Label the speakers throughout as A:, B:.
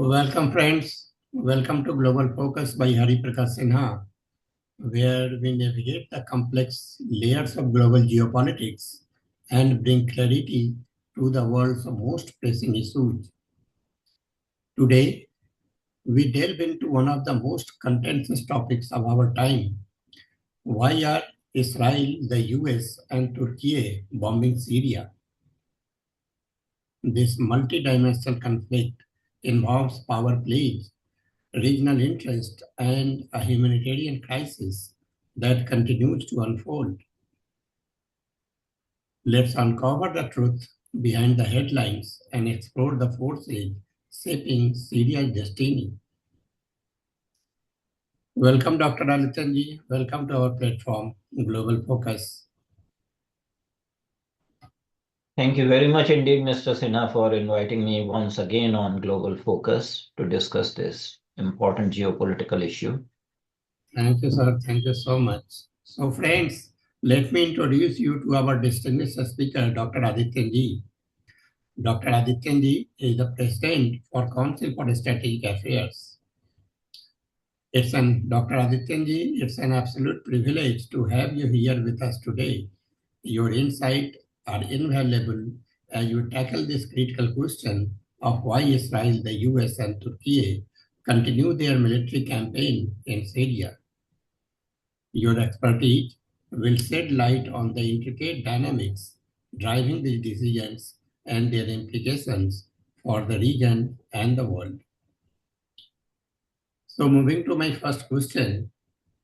A: Welcome, friends. Welcome to Global Focus by Hari Prakash Sinha, where we navigate the complex layers of global geopolitics and bring clarity to the world's most pressing issues. Today, we delve into one of the most contentious topics of our time. Why are Israel, the US, and Turkey bombing Syria? This multidimensional conflict involves power plays, regional interest, and a humanitarian crisis that continues to unfold. Let's uncover the truth behind the headlines and explore the forces shaping Syria's destiny. Welcome, Dr. Adityanjee. Welcome to our platform, Global Focus.
B: Thank you very much indeed, Mr. Sinha, for inviting me once again on Global Focus to discuss this important geopolitical issue.
A: Thank you, sir. Thank you so much. So, friends, let me introduce you to our distinguished speaker, Dr. Adityanjee. Dr. Adityanjee is the President for Council for Strategic Affairs. Dr. Adityanjee, it's an absolute privilege to have you here with us today. Your insights are invaluable as you tackle this critical question of why Israel, the US, and Turkey continue their military campaign in Syria. Your expertise will shed light on the intricate dynamics driving these decisions and their implications for the region and the world. So, moving to my first question,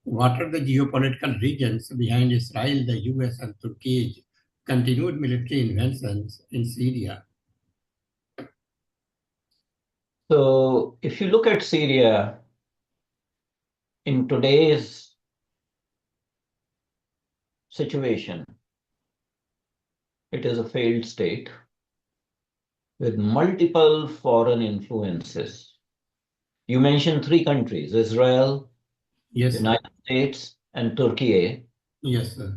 A: what are the geopolitical reasons behind Israel, the US, and Turkey's continued military interventions in Syria?
B: So, if you look at Syria in today's situation, it is a failed state with multiple foreign influences. You mentioned three countries, Israel,
A: Yes,
B: United States, and Turkey,
A: yes, sir.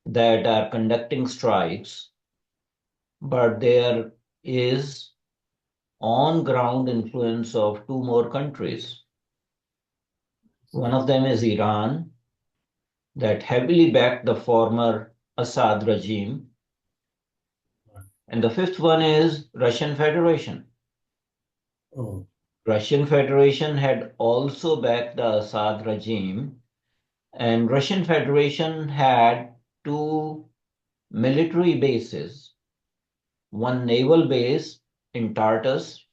B: that are conducting strikes, but there is on-ground influence of two more countries. One of them is Iran, that heavily backed the former Assad regime. And the fifth one is Russian Federation.
A: Oh,
B: Russian Federation had also backed the Assad regime, and Russian Federation had two military bases, one naval base in Tartus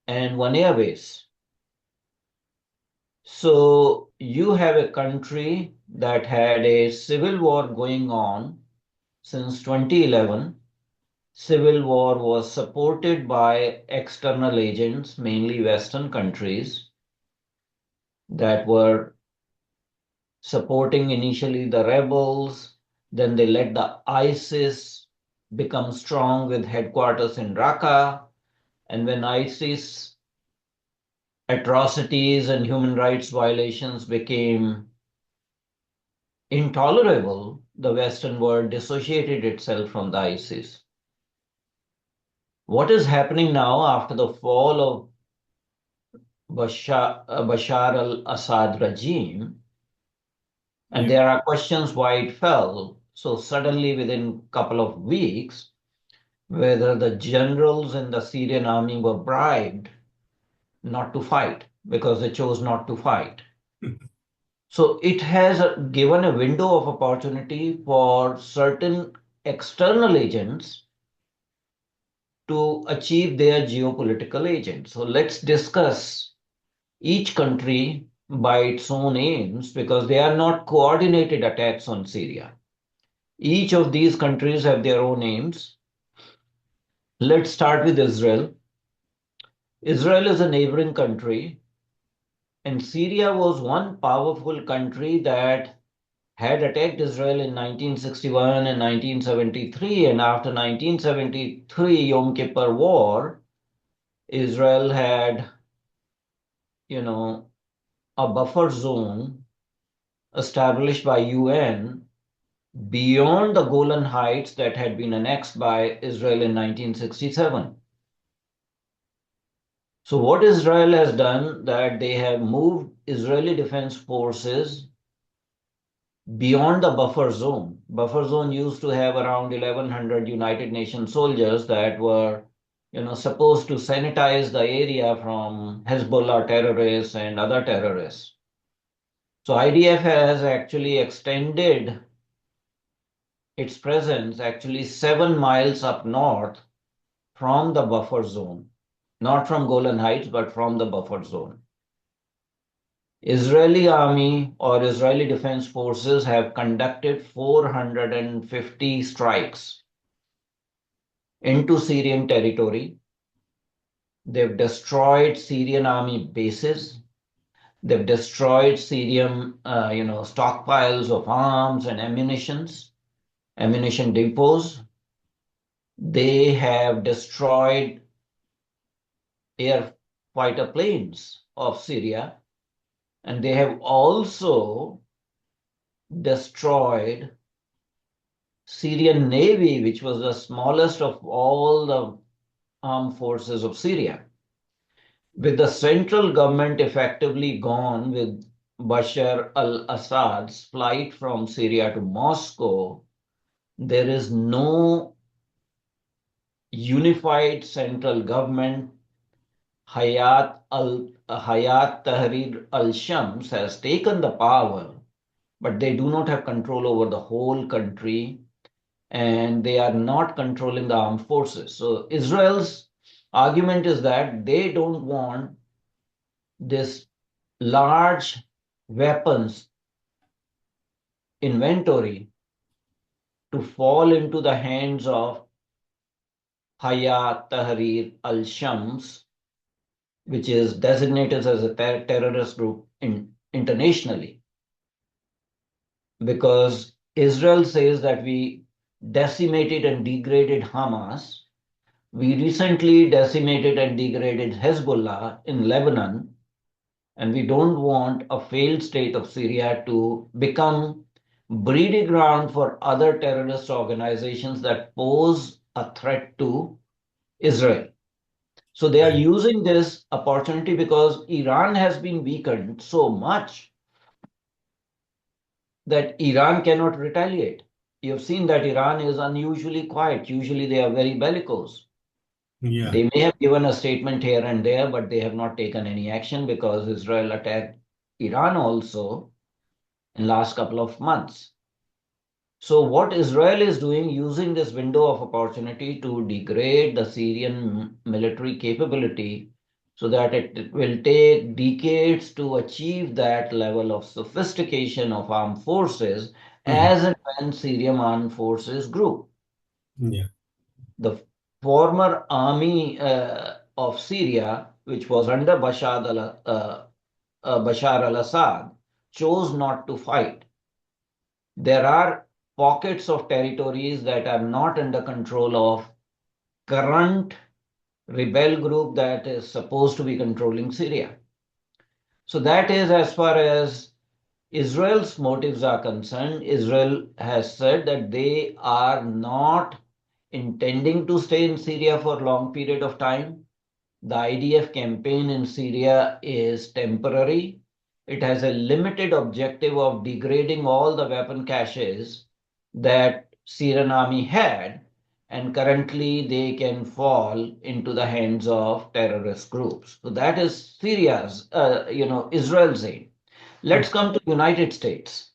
B: and one air base. So you have a country that had a civil war going on since 2011. Civil war was supported by external agents, mainly Western countries, that were supporting initially the rebels. Then they let the ISIS become strong with headquarters in Raqqa. And when ISIS atrocities and human rights violations became intolerable, the Western world dissociated itself from the ISIS. What is happening now after the fall of Bashar al-Assad regime, and there are questions why it fell so suddenly within a couple of weeks, whether the generals in the Syrian army were bribed not to fight because they chose not to fight. So it has given a window of opportunity for certain external agents to achieve their geopolitical agents. So let's discuss each country by its own aims, because they are not coordinated attacks on Syria. Each of these countries have their own aims. Let's start with Israel. Israel is a neighboring country, and Syria was one powerful country that had attacked Israel in 1961 and 1973. And after 1973 Yom Kippur War, Israel had, a buffer zone established by UN beyond the Golan Heights that had been annexed by Israel in 1967. So what Israel has done, that they have moved Israeli defense forces beyond the buffer zone. Buffer zone used to have around 1,100 United Nations soldiers that were, supposed to sanitize the area from Hezbollah terrorists and other terrorists. So IDF has actually extended its presence actually 7 miles up north from the buffer zone, not from Golan Heights, but from the buffer zone. Israeli army or Israeli defense forces have conducted 450 strikes into Syrian territory. They've destroyed Syrian army bases. They've destroyed Syrian, stockpiles of arms and ammunition depots. They have destroyed air fighter planes of Syria, and they have also destroyed Syrian Navy, which was the smallest of all the armed forces of Syria. With the central government effectively gone with Bashar al-Assad's flight from Syria to Moscow, there is no unified central government. Hayat Tahrir al-Shams has taken the power, but they do not have control over the whole country, and they are not controlling the armed forces. So Israel's argument is that they don't want this large weapons inventory to fall into the hands of Hayat Tahrir al-Shams, which is designated as a terrorist group internationally. Because Israel says that we decimated and degraded Hamas. We recently decimated and degraded Hezbollah in Lebanon, and we don't want a failed state of Syria to become breeding ground for other terrorist organizations that pose a threat to Israel. So they are using this opportunity because Iran has been weakened so much that Iran cannot retaliate. You have seen that Iran is unusually quiet. Usually they are very bellicose.
A: Yeah.
B: They may have given a statement here and there, but they have not taken any action because Israel attacked Iran also in last couple of months. So what Israel is doing, using this window of opportunity to degrade the Syrian military capability so that it will take decades to achieve that level of sophistication of armed forces as and when Syrian armed forces grew.
A: Yeah.
B: The former army of Syria, which was under Bashar al-Assad, chose not to fight. There are pockets of territories that are not under control of current rebel group that is supposed to be controlling Syria. So that is as far as Israel's motives are concerned. Israel has said that they are not intending to stay in Syria for a long period of time. The IDF campaign in Syria is temporary. It has a limited objective of degrading all the weapon caches that Syrian army had, and currently they can fall into the hands of terrorist groups. So that is Syria's, Israel's aim. Let's come to United States.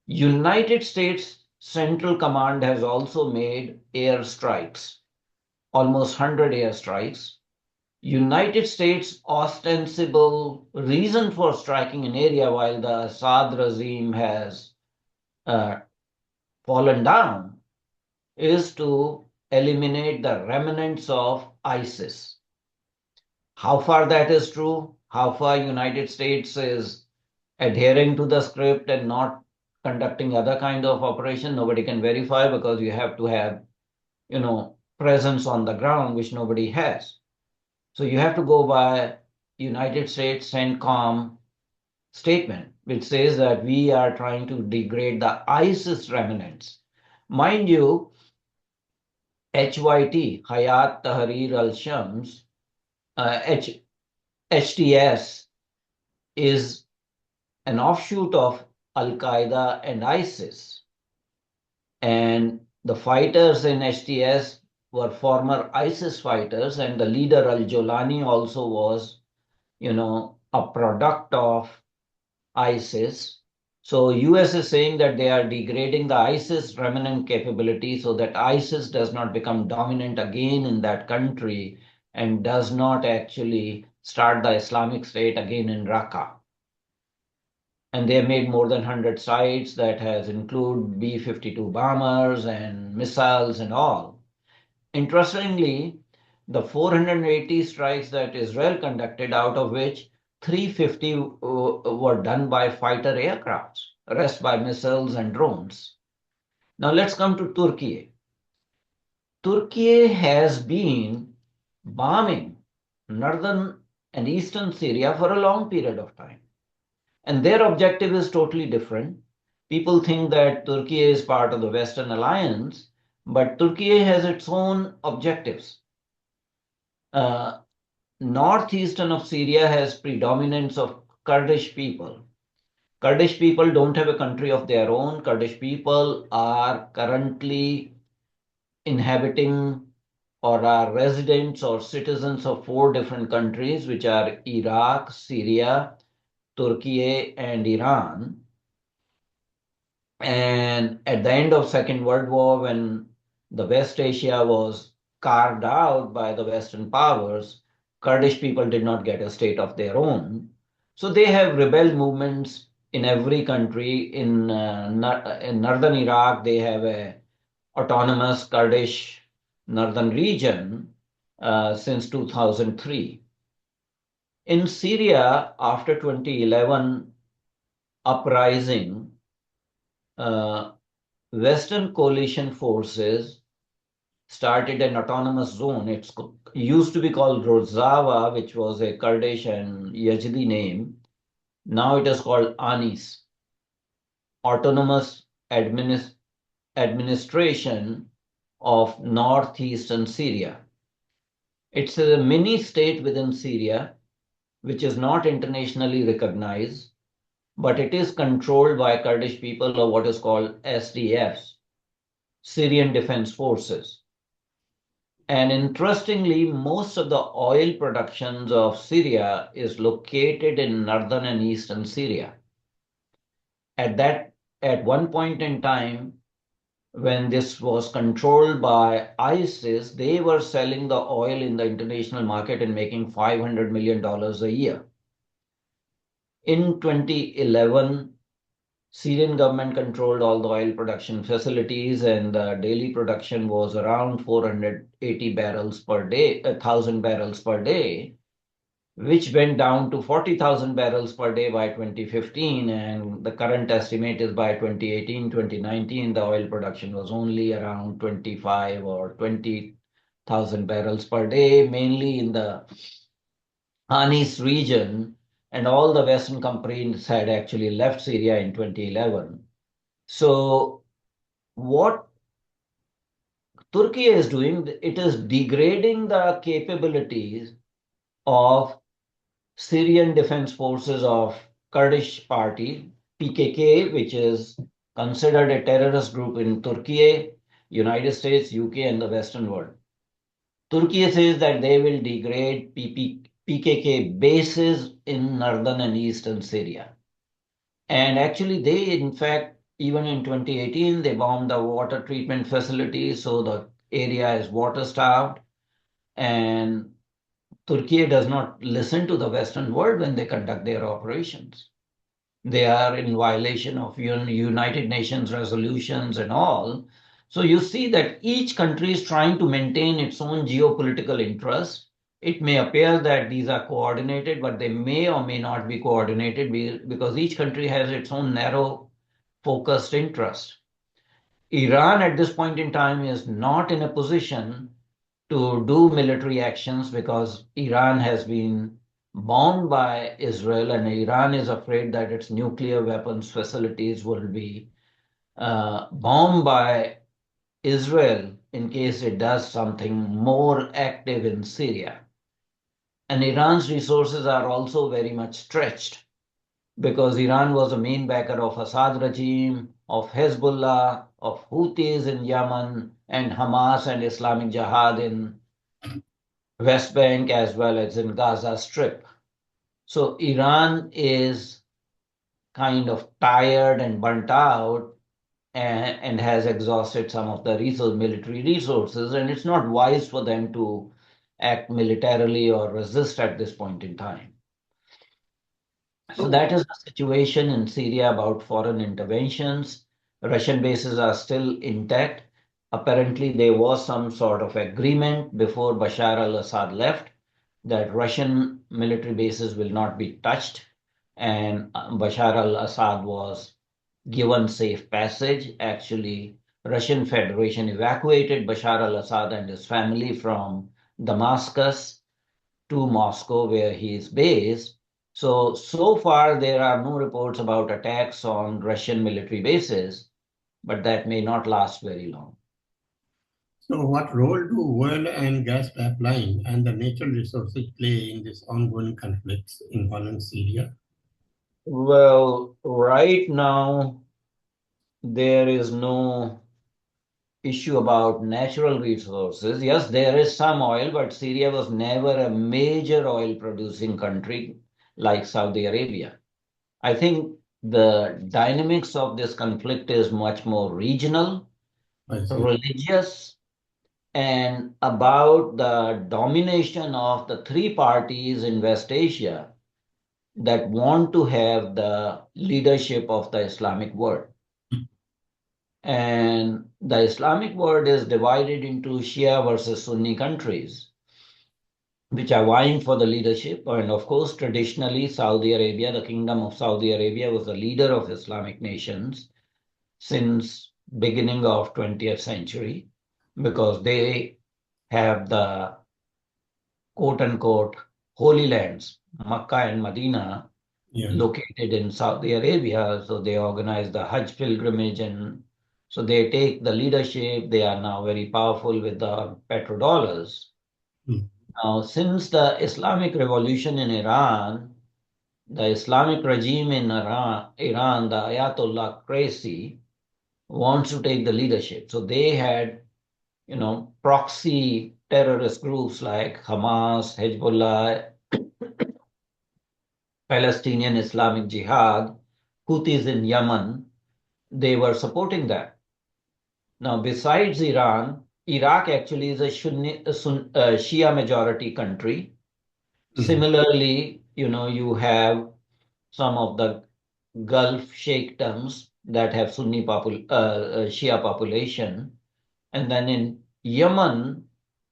B: United States Central Command has also made airstrikes, almost 100 airstrikes. United States ostensible reason for striking an area while the Assad regime has uh, fallen down is to eliminate the remnants of ISIS. How far that is true, how far United States is adhering to the script and not conducting other kind of operation, nobody can verify because you have to have, presence on the ground, which nobody has. So you have to go by United States CENTCOM statement, which says that we are trying to degrade the ISIS remnants. Mind you, HYT, Hayat Tahrir al-Shams, HTS is an offshoot of Al-Qaeda and ISIS. And the fighters in HTS were former ISIS fighters, and the leader Al-Jolani also was, a product of ISIS. So US is saying that they are degrading the ISIS remnant capability so that ISIS does not become dominant again in that country and does not actually start the Islamic State again in Raqqa. And they have made more than 100 sites that has include B-52 bombers and missiles and all. Interestingly, the 480 strikes that Israel conducted, out of which 350 were done by fighter aircrafts, rest by missiles and drones. Now let's come to Turkey. Turkey has been bombing northern and eastern Syria for a long period of time. And their objective is totally different. People think that Turkey is part of the Western Alliance, but Turkey has its own objectives. Northeastern of Syria has predominance of Kurdish people. Kurdish people don't have a country of their own. Kurdish people are currently inhabiting or are residents or citizens of 4 different countries, which are Iraq, Syria, Turkey, and Iran. And at the end of Second World War, when the West Asia was carved out by the Western powers, Kurdish people did not get a state of their own. So they have rebel movements in every country. In northern Iraq, they have a autonomous Kurdish northern region since 2003. In Syria, after 2011 uprising, Western coalition forces started an autonomous zone. It used to be called Rojava, which was a Kurdish and Yazidi name. Now it is called Anis, Autonomous Administration of Northeastern Syria. It's a mini state within Syria, which is not internationally recognized, but it is controlled by Kurdish people, or what is called SDFs, Syrian Defense Forces. And interestingly, most of the oil productions of Syria is located in northern and eastern Syria. At one point in time, when this was controlled by ISIS, they were selling the oil in the international market and making $500 million a year. In 2011, Syrian government controlled all the oil production facilities, and the daily production was around 480 barrels per day, 1,000 barrels per day, which went down to 40,000 barrels per day by 2015. And the current estimate is by 2018, 2019, the oil production was only around 25 or 20,000 barrels per day, mainly in the Anis region, and all the Western companies had actually left Syria in 2011. So what Turkey is doing, it is degrading the capabilities of Syrian defense forces of Kurdish party, PKK, which is considered a terrorist group in Turkey, United States, UK, and the Western world. Turkey says that they will degrade PKK bases in northern and eastern Syria. And actually, they, in fact, even in 2018, they bombed the water treatment facility, so the area is water-starved. And Turkey does not listen to the Western world when they conduct their operations. They are in violation of United Nations resolutions and all. So you see that each country is trying to maintain its own geopolitical interests. It may appear that these are coordinated, but they may or may not be coordinated because each country has its own narrow focused interest. Iran at this point in time is not in a position to do military actions because Iran has been bombed by Israel, and Iran is afraid that its nuclear weapons facilities will be bombed by Israel in case it does something more active in Syria. And Iran's resources are also very much stretched because Iran was a main backer of Assad regime, of Hezbollah, of Houthis in Yemen, and Hamas and Islamic Jihad in West Bank as well as in Gaza Strip. So Iran is kind of tired and burnt out and has exhausted some of the military resources, and it's not wise for them to act militarily or resist at this point in time. So that is the situation in Syria about foreign interventions. Russian bases are still intact. Apparently, there was some sort of agreement before Bashar al-Assad left that Russian military bases will not be touched, and Bashar al-Assad was given safe passage. Actually, Russian Federation evacuated Bashar al-Assad and his family from Damascus to Moscow, where he is based. So far, there are no reports about attacks on Russian military bases, but that may not last very long.
A: So, what role do oil and gas pipeline and the natural resources play in this ongoing conflicts involving Syria?
B: Well, right now, there is no issue about natural resources. Yes, there is some oil, but Syria was never a major oil producing country like Saudi Arabia. I think the dynamics of this conflict is much more regional,
A: I see.
B: religious, and about the domination of the three parties in West Asia that want to have the leadership of the Islamic world. And the Islamic world is divided into Shia versus Sunni countries, which are vying for the leadership. And of course, traditionally, Saudi Arabia, the Kingdom of Saudi Arabia, was the leader of Islamic nations since beginning of 20th century because they have the quote unquote holy lands, Makkah and Medina,
A: Yeah.
B: located in Saudi Arabia. So they organize the Hajj pilgrimage, and so they take the leadership. They are now very powerful with the petrodollars.
A: Hmm.
B: Now, since the Islamic revolution in Iran, the Islamic regime in Iran, the Ayatollah crazy, wants to take the leadership. So they had, proxy terrorist groups like Hamas, Hezbollah, Palestinian Islamic Jihad, Houthis in Yemen, they were supporting that. Now, besides Iran, Iraq actually is a Shia majority country. Similarly, you have some of the Gulf sheikdoms that have Shia population. And then in Yemen,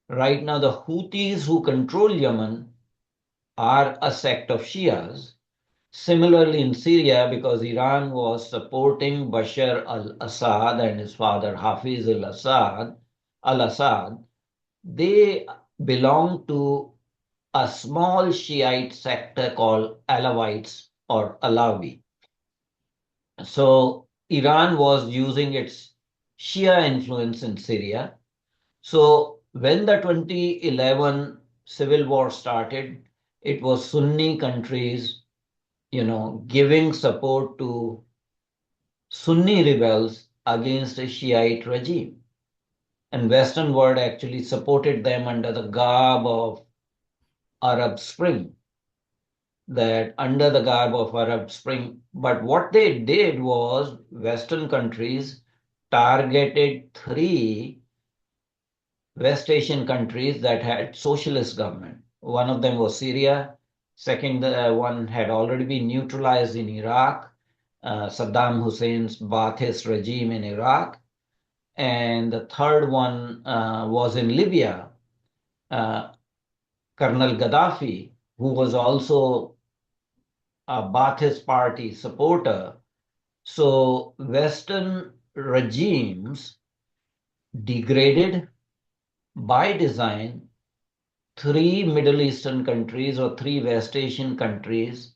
B: right now, the Houthis who control Yemen are a sect of Shias. Similarly, in Syria, because Iran was supporting Bashar al-Assad and his father Hafiz al-Assad, they belong to a small Shiite sector called Alawites or Alawi. So Iran was using its Shia influence in Syria. So when the 2011 civil war started, it was Sunni countries, giving support to Sunni rebels against a Shiite regime. And Western world actually supported them under the garb of Arab Spring, that under the garb of Arab Spring. But what they did was Western countries targeted three West Asian countries that had socialist government. One of them was Syria. Second one had already been neutralized in Iraq, Saddam Hussein's Ba'athist regime in Iraq. And the third one was in Libya, uh, Colonel Gaddafi, who was also a Ba'athist party supporter. So Western regimes degraded by design three Middle Eastern countries or three West Asian countries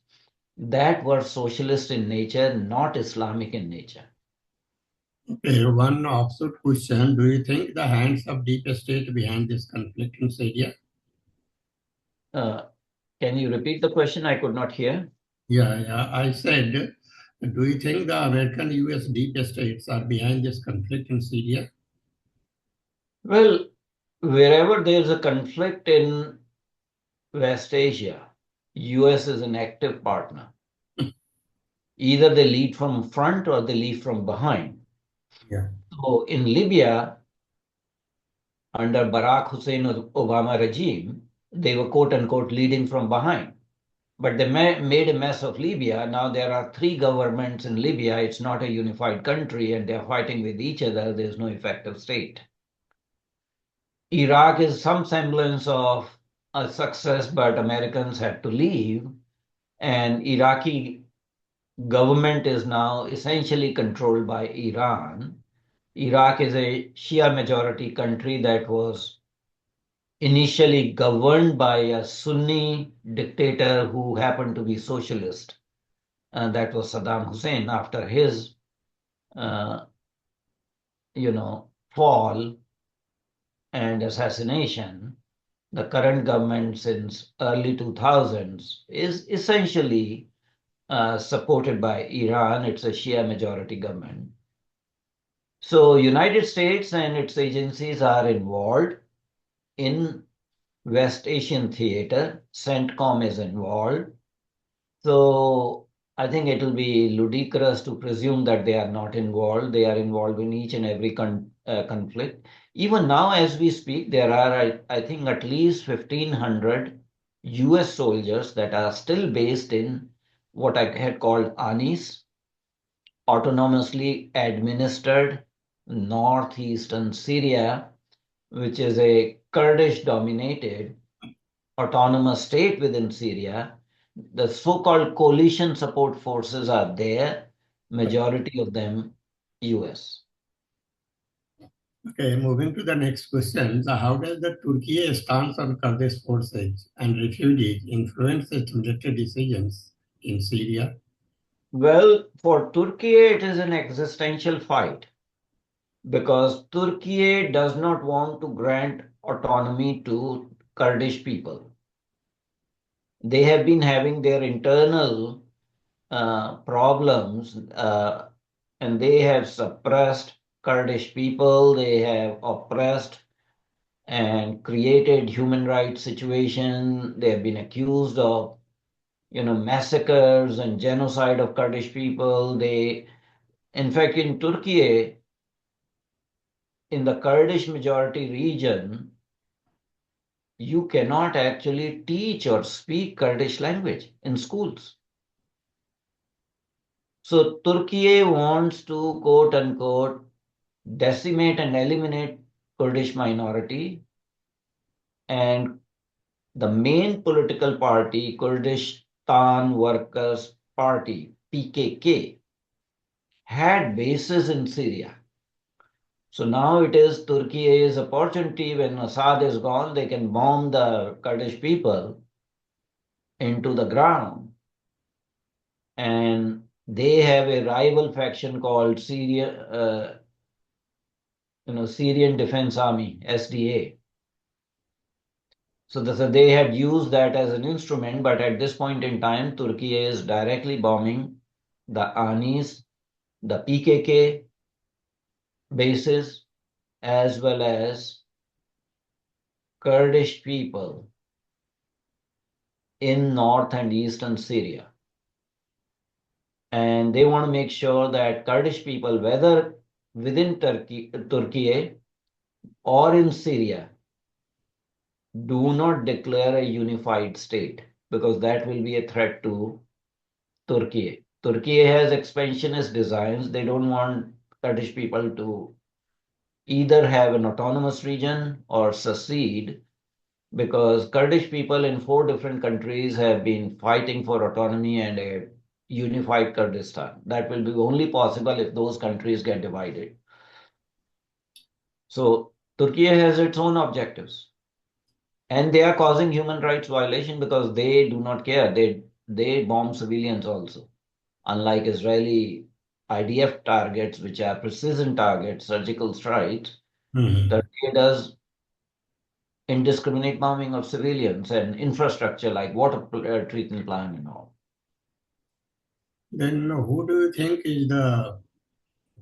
B: that were socialist in nature, not Islamic in nature.
A: Okay, one offshoot question. Do you think the hands of deep state behind this conflict in Syria?
B: Can you repeat the question? I could not hear.
A: Yeah. I said, do you think the American US deep states are behind this conflict in Syria?
B: Well, wherever there's a conflict in West Asia, US is an active partner. Either they lead from front or they lead from behind.
A: Yeah.
B: So in Libya, under Barack Hussein Obama regime, they were quote unquote leading from behind. But they made a mess of Libya. Now there are three governments in Libya. It's not a unified country and they're fighting with each other. There's no effective state. Iraq is some semblance of a success, but Americans had to leave. And Iraqi government is now essentially controlled by Iran. Iraq is a Shia majority country that was initially governed by a Sunni dictator who happened to be socialist. And that was Saddam Hussein. After his, uh, fall and assassination, the current government since early 2000s is essentially supported by Iran. It's a Shia majority government. So United States and its agencies are involved in West Asian theater. CENTCOM is involved. So I think it will be ludicrous to presume that they are not involved. They are involved in each and every conflict. Even now, as we speak, there are, I think, at least 1,500 US soldiers that are still based in what I had called ANIS, autonomously administered northeastern Syria, which is a Kurdish dominated autonomous state within Syria. The so-called coalition support forces are there, majority of them US.
A: Okay, moving to the next question. So how does the Turkey stance on Kurdish forces and refugees influence its military decisions in Syria?
B: Well, for Turkey, it is an existential fight because Turkey does not want to grant autonomy to Kurdish people. They have been having their internal problems, and they have suppressed Kurdish people. They have oppressed and created human rights situation. They have been accused of, massacres and genocide of Kurdish people. In fact, in Turkey, in the Kurdish majority region, you cannot actually teach or speak Kurdish language in schools. So Turkey wants to quote unquote decimate and eliminate Kurdish minority, and the main political party, Kurdistan Workers' Party, PKK, had bases in Syria. So now it is Turkey's opportunity. When Assad is gone, they can bomb the Kurdish people into the ground. And they have a rival faction called Syrian Defense Army, SDA. So they had used that as an instrument, but at this point in time, Turkey is directly bombing the Anis, the PKK bases, as well as Kurdish people in north and eastern Syria. And they want to make sure that Kurdish people, whether within Turkey or in Syria, do not declare a unified state because that will be a threat to Turkey. Turkey has expansionist designs. They don't want Kurdish people to either have an autonomous region or secede because Kurdish people in 4 different countries have been fighting for autonomy and a unified Kurdistan. That will be only possible if those countries get divided. So Turkey has its own objectives. And they are causing human rights violation because they do not care. They bomb civilians also. Unlike Israeli IDF targets, which are precision targets, surgical strikes,
A: Mhm.
B: Turkey does indiscriminate bombing of civilians and infrastructure like water treatment plant and all.
A: Then who do you think is the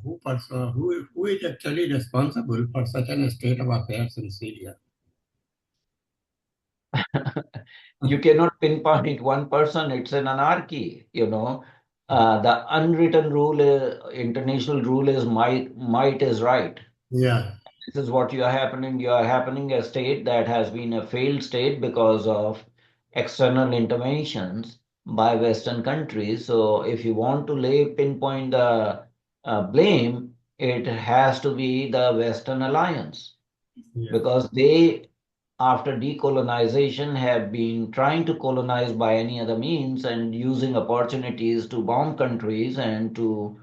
A: who is actually responsible for such a state of affairs in Syria?
B: You cannot pinpoint one person. It's an anarchy, you know. The unwritten rule, international rule is might is right.
A: Yeah.
B: This is what you are happening a state that has been a failed state because of external interventions by Western countries. So if you want to pinpoint the blame, it has to be the Western alliance
A: Yeah.
B: because they, after decolonization, have been trying to colonize by any other means and using opportunities to bomb countries and to,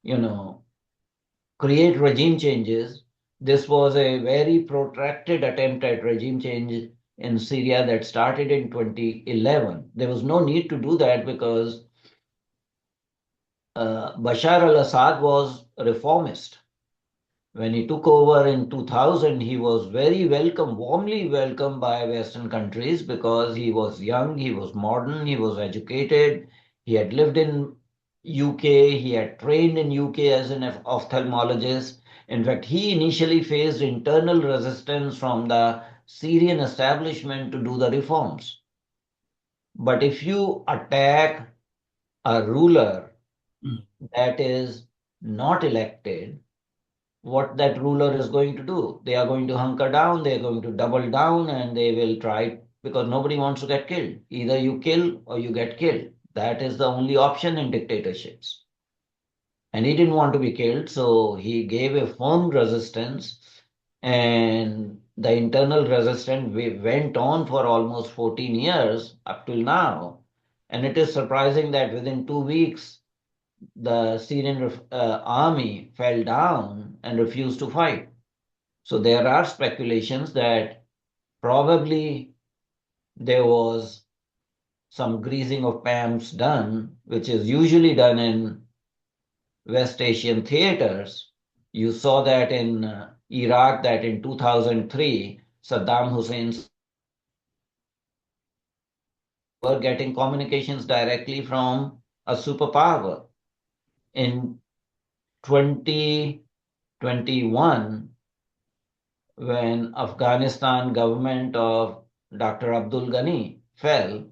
B: you know, create regime changes. This was a very protracted attempt at regime change in Syria that started in 2011. There was no need to do that because Bashar al-Assad was a reformist. When he took over in 2000, he was very welcome, warmly welcomed by Western countries because he was young, he was modern, he was educated, he had lived in UK, he had trained in UK as an ophthalmologist. In fact, he initially faced internal resistance from the Syrian establishment to do the reforms. But if you attack a ruler
A: Mm.
B: that is not elected, what that ruler is going to do. They are going to hunker down, they're going to double down, and they will try because nobody wants to get killed. Either you kill or you get killed. That is the only option in dictatorships. And he didn't want to be killed, so he gave a firm resistance, and the internal resistance went on for almost 14 years up till now. And it is surprising that within 2 weeks, the Syrian army fell down and refused to fight. So there are speculations that probably there was some greasing of palms done, which is usually done in West Asian theaters. You saw that in Iraq, that in 2003, Saddam Hussein's were getting communications directly from a superpower. In 2021, when Afghanistan government of Dr. Abdul Ghani fell,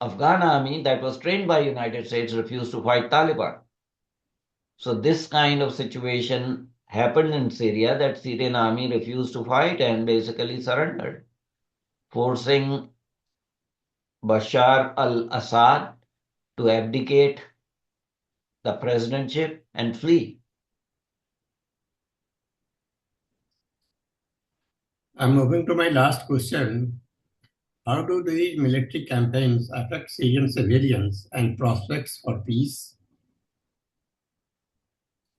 B: Afghan army that was trained by United States refused to fight Taliban. So this kind of situation happened in Syria that Syrian army refused to fight and basically surrendered, forcing Bashar al-Assad to abdicate the presidentship and flee.
A: I'm moving to my last question. How do these military campaigns affect Syrian civilians and prospects for peace?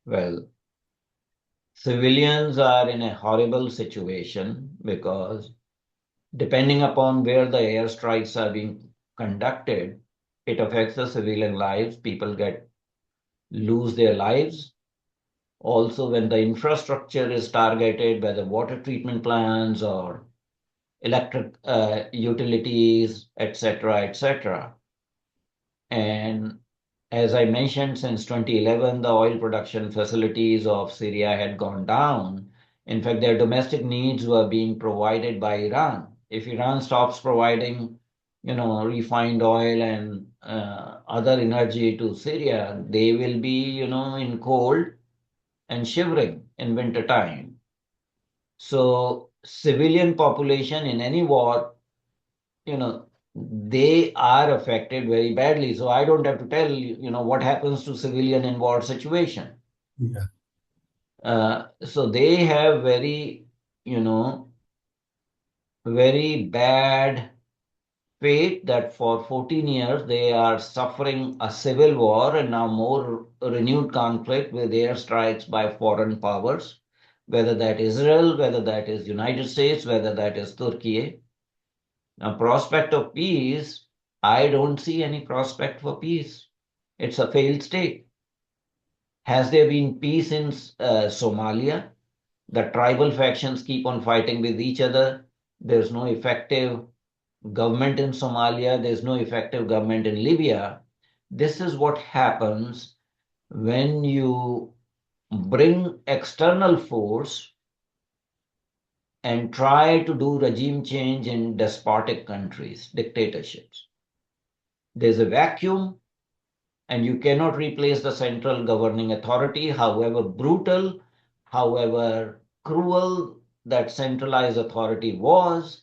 B: Well, civilians are in a horrible situation because depending upon where the airstrikes are being conducted, it affects the civilian lives. People lose their lives. Also, when the infrastructure is targeted, whether water treatment plants or electric utilities, etc., etc. And as I mentioned, since 2011, the oil production facilities of Syria had gone down. In fact, their domestic needs were being provided by Iran. If Iran stops providing, refined oil and other energy to Syria, they will be, in cold and shivering in winter time. So civilian population in any war, they are affected very badly. So I don't have to tell what happens to civilian in war situation.
A: Yeah.
B: So they have you know, very bad fate that for 14 years they are suffering a civil war and now more renewed conflict with airstrikes by foreign powers, whether that Israel, whether that is United States, whether that is Turkey. Now, prospect of peace, I don't see any prospect for peace. It's a failed state. Has there been peace in Somalia? The tribal factions keep on fighting with each other. There's no effective government in Somalia. There's no effective government in Libya. This is what happens when you bring external force and try to do regime change in despotic countries, dictatorships. There's a vacuum, and you cannot replace the central governing authority, however brutal, however cruel that centralized authority was.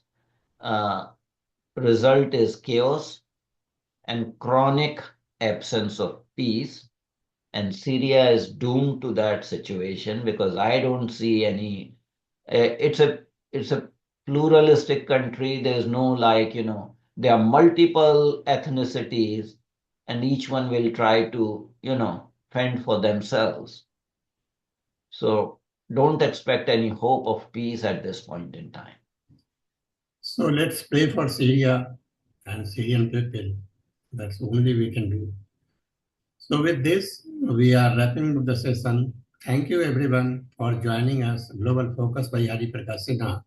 B: Result is chaos and chronic absence of peace. And Syria is doomed to that situation because I don't see any. It's a pluralistic country. There's no there are multiple ethnicities, and each one will try to fend for themselves. So don't expect any hope of peace at this point in time.
A: So let's pray for Syria and Syrian people. That's the only we can do. So with this, we are wrapping up the session. Thank you everyone for joining us. Global Focus by Hari Prakash Sinha.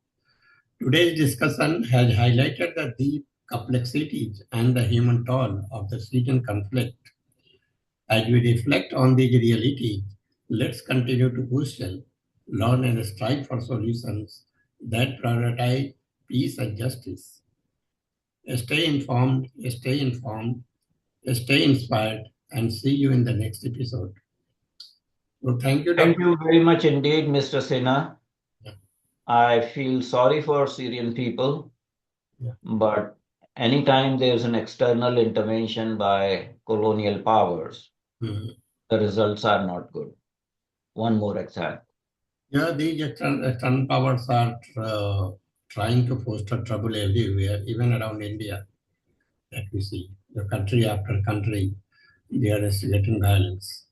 A: Today's discussion has highlighted the deep complexities and the human toll of the Syrian conflict. As we reflect on these realities, let's continue to question, learn, and strive for solutions that prioritize peace and justice. Stay informed, stay inspired, and see you in the next episode. So thank you,
B: Thank
A: Dr.
B: you very much indeed, Mr. Sinha.
A: Yeah.
B: I feel sorry for Syrian people,
A: Yeah.
B: but anytime there's an external intervention by colonial powers, the results are not good. One more example.
A: Yeah, these external powers are trying to foster trouble everywhere, even around India, that we see. The country after country, they are instigating violence.